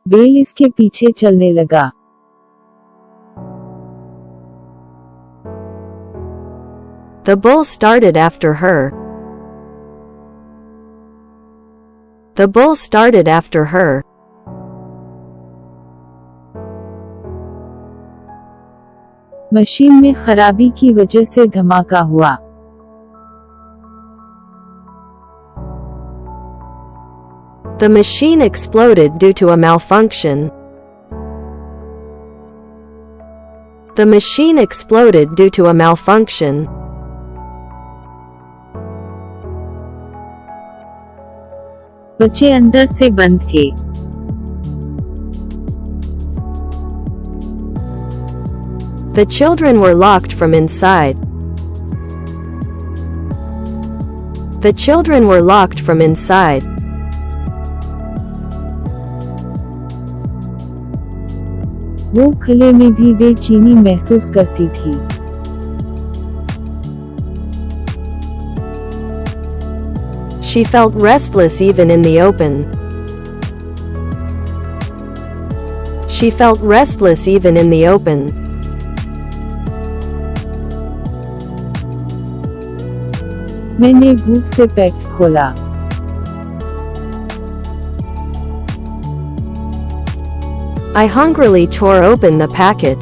बैल इसके पीछे चलने लगा। The bull started after her. The bull started after her. Machine में खराबी की वजह से धमाका हुआ। The machine exploded due to a malfunction. The machine exploded due to a malfunction. बच्चे अंदर से बंद थे। The children were locked from inside. The children were locked from inside. वो खले में भी बेचैनी महसूस करती थी। She felt restless even in the open. She felt restless even in the open. मैंने भूख से पैकेट खोला। I hungrily tore open the packet.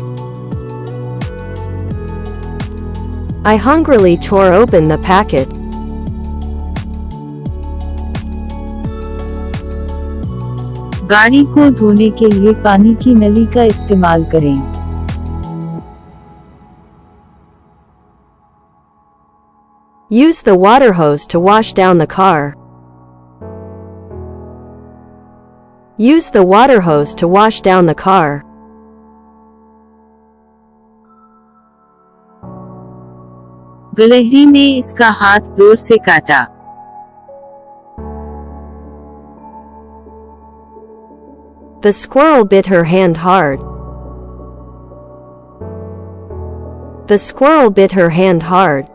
I hungrily tore open the packet. गाड़ी को धोने के लिए पानी की नली का इस्तेमाल करें। Use the water hose to wash down the car. Use the water hose to wash down the car. गलहरी ने इसका हाथ जोर से काटा। The squirrel bit her hand hard. The squirrel bit her hand hard.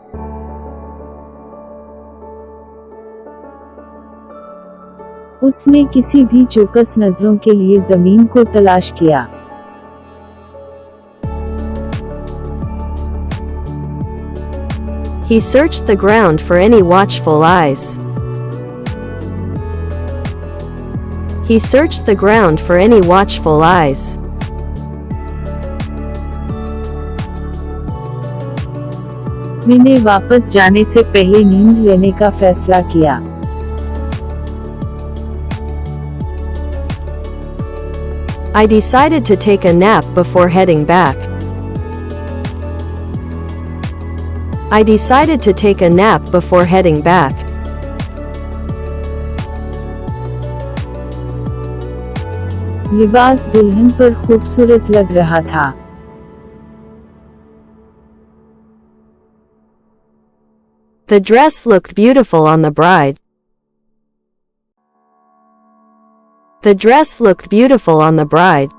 उसने किसी भी चोकस नजरों के लिए जमीन को तलाश किया। He searched the ground for any watchful eyes. He searched the ground for any watchful eyes. मैंने वापस जाने से पहले नींद लेने का फैसला किया। I decided to take a nap before heading back. I decided to take a nap before heading back. लिबास दुल्हन पर खूबसूरत लग रहा था। The dress looked beautiful on the bride. The dress looked beautiful on the bride.